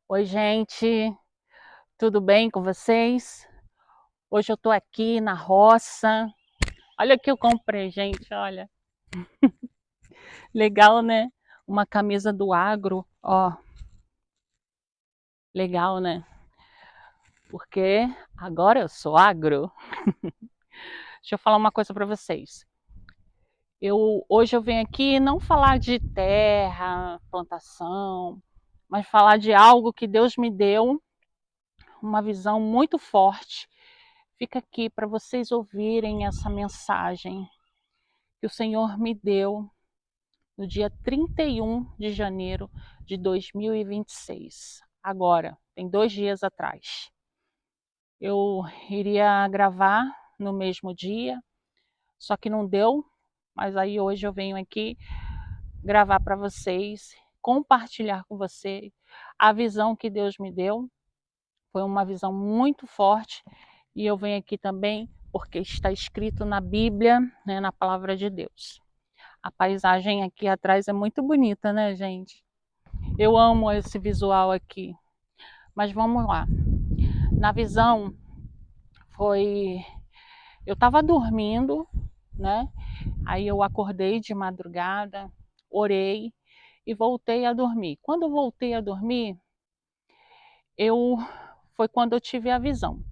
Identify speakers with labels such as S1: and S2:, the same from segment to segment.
S1: Oi, gente, tudo bem com vocês? Hoje eu tô aqui na roça. Olha o que eu comprei, gente, olha. Legal, né? Uma camisa do agro, ó. Legal, né? Porque agora eu sou agro. Deixa eu falar uma coisa para vocês. Hoje eu venho aqui não falar de terra, plantação, mas falar de algo que Deus me deu, uma visão muito forte. Fica aqui para vocês ouvirem essa mensagem que o Senhor me deu no dia 31 de janeiro de 2026. Agora, tem 2 dias atrás. Eu iria gravar no mesmo dia, só que não deu, mas aí hoje eu venho aqui gravar para vocês, compartilhar com vocês a visão que Deus me deu. Foi uma visão muito forte e eu venho aqui também porque está escrito na Bíblia, né, na palavra de Deus. A paisagem aqui atrás é muito bonita, né, gente? Eu amo esse visual aqui. Mas vamos lá. Na visão foi, eu estava dormindo, né? Aí eu acordei de madrugada, orei e voltei a dormir. Quando eu voltei a dormir, eu foi quando eu tive a visão.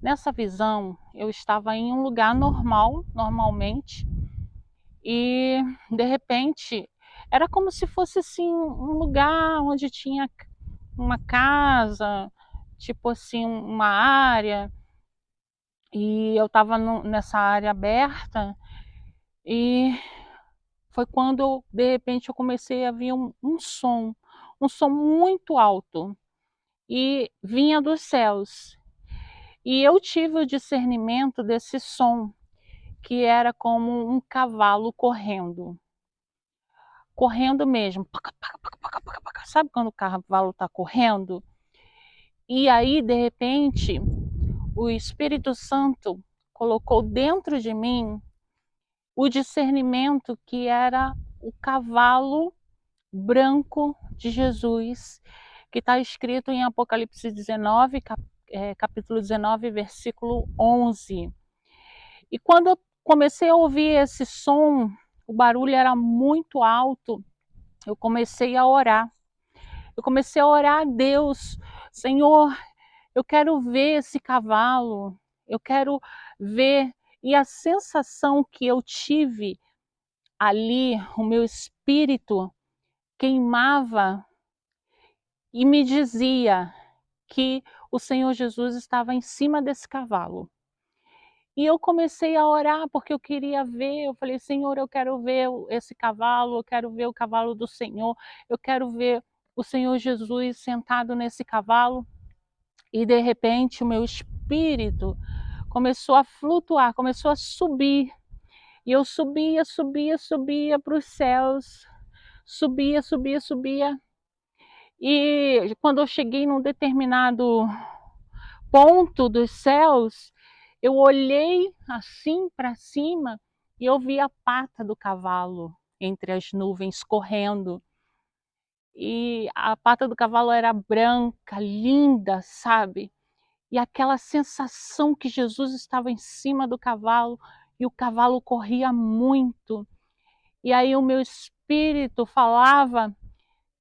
S1: Nessa visão, eu estava em um lugar normal, normalmente, e de repente era como se fosse assim um lugar onde tinha uma casa, tipo assim, uma área, e eu estava nessa área aberta, e foi quando de repente eu comecei a ver um som muito alto, e vinha dos céus. E eu tive o discernimento desse som, que era como um cavalo correndo. Correndo mesmo. Sabe quando o cavalo está correndo? E aí, de repente, o Espírito Santo colocou dentro de mim o discernimento que era o cavalo branco de Jesus, que está escrito em Apocalipse 19, capítulo 19, versículo 11. E quando eu comecei a ouvir esse som, o barulho era muito alto, eu comecei a orar. Eu comecei a orar a Deus, Senhor, eu quero ver esse cavalo, eu quero ver. E a sensação que eu tive ali, o meu espírito queimava e me dizia que o Senhor Jesus estava em cima desse cavalo. E eu comecei a orar porque eu queria ver. Eu falei, Senhor, eu quero ver esse cavalo, eu quero ver o cavalo do Senhor, eu quero ver o Senhor Jesus sentado nesse cavalo. E de repente o meu espírito começou a flutuar, começou a subir. E eu subia, subia, subia para os céus, subia, subia, subia. E quando eu cheguei num determinado ponto dos céus, eu olhei assim para cima e eu vi a pata do cavalo entre as nuvens correndo. E a pata do cavalo era branca, linda, sabe? E aquela sensação que Jesus estava em cima do cavalo e o cavalo corria muito. E aí o meu espírito falava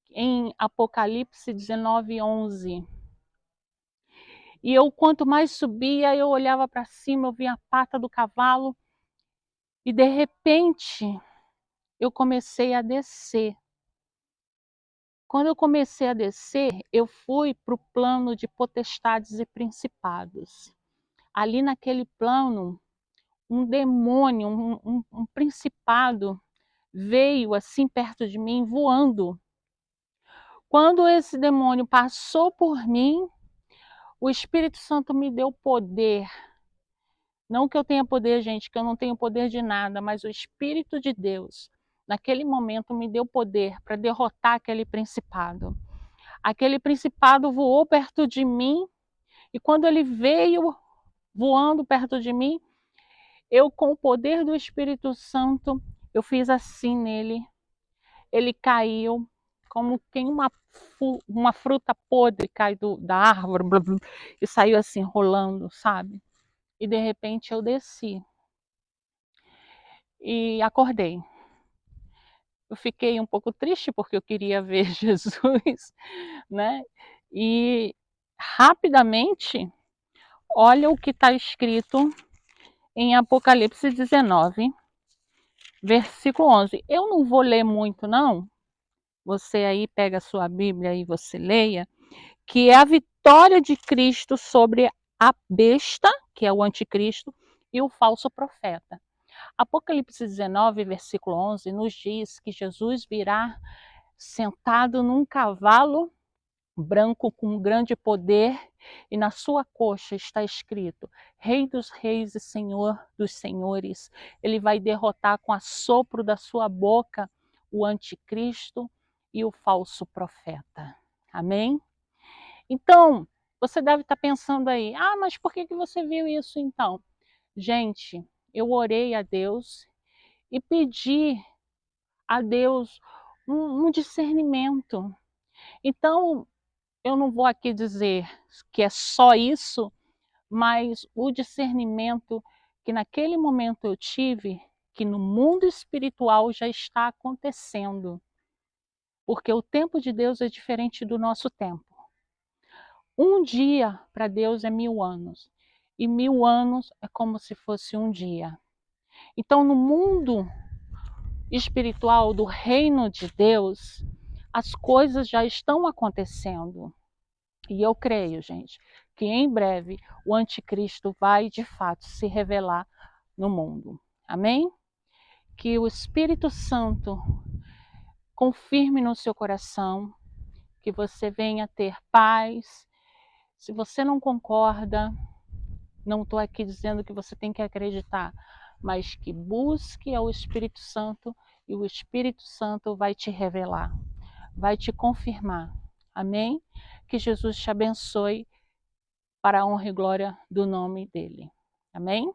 S1: em Apocalipse 19, 11. E eu, quanto mais subia, eu olhava para cima, eu via a pata do cavalo e de repente eu comecei a descer. Quando eu comecei a descer, eu fui para o plano de potestades e principados. Ali naquele plano, um demônio, um principado veio assim perto de mim voando. Quando esse demônio passou por mim, o Espírito Santo me deu poder. Não que eu tenha poder, gente, que eu não tenho poder de nada, mas o Espírito de Deus, naquele momento, me deu poder para derrotar aquele principado. Aquele principado voou perto de mim, e quando ele veio voando perto de mim, eu, com o poder do Espírito Santo, eu fiz assim nele. Ele caiu, como quem uma fruta podre cai da árvore, blá, blá, e saiu assim rolando, sabe? E de repente eu desci e acordei. Eu fiquei um pouco triste porque eu queria ver Jesus, né? E rapidamente, olha o que está escrito em Apocalipse 19, versículo 11. Eu não vou ler muito, não. Você aí pega a sua Bíblia e você leia, que é a vitória de Cristo sobre a besta, que é o anticristo, e o falso profeta. Apocalipse 19, versículo 11, nos diz que Jesus virá sentado num cavalo branco com grande poder, e na sua coxa está escrito: Rei dos reis e Senhor dos senhores. Ele vai derrotar com assopro da sua boca o anticristo e o falso profeta. Amém? Então, você deve estar pensando aí: ah, mas por que você viu isso então? Gente, eu orei a Deus e pedi a Deus um discernimento. Então, eu não vou aqui dizer que é só isso, mas o discernimento que naquele momento eu tive, que no mundo espiritual já está acontecendo. Porque o tempo de Deus é diferente do nosso tempo. Um dia para Deus é 1000 anos. E 1000 anos é como se fosse um dia. Então, no mundo espiritual do reino de Deus, as coisas já estão acontecendo. E eu creio, gente, que em breve o anticristo vai de fato se revelar no mundo. Amém? Que o Espírito Santo confirme no seu coração, que você venha ter paz. Se você não concorda, não estou aqui dizendo que você tem que acreditar, mas que busque ao Espírito Santo e o Espírito Santo vai te revelar, vai te confirmar. Amém? Que Jesus te abençoe para a honra e glória do nome dele. Amém?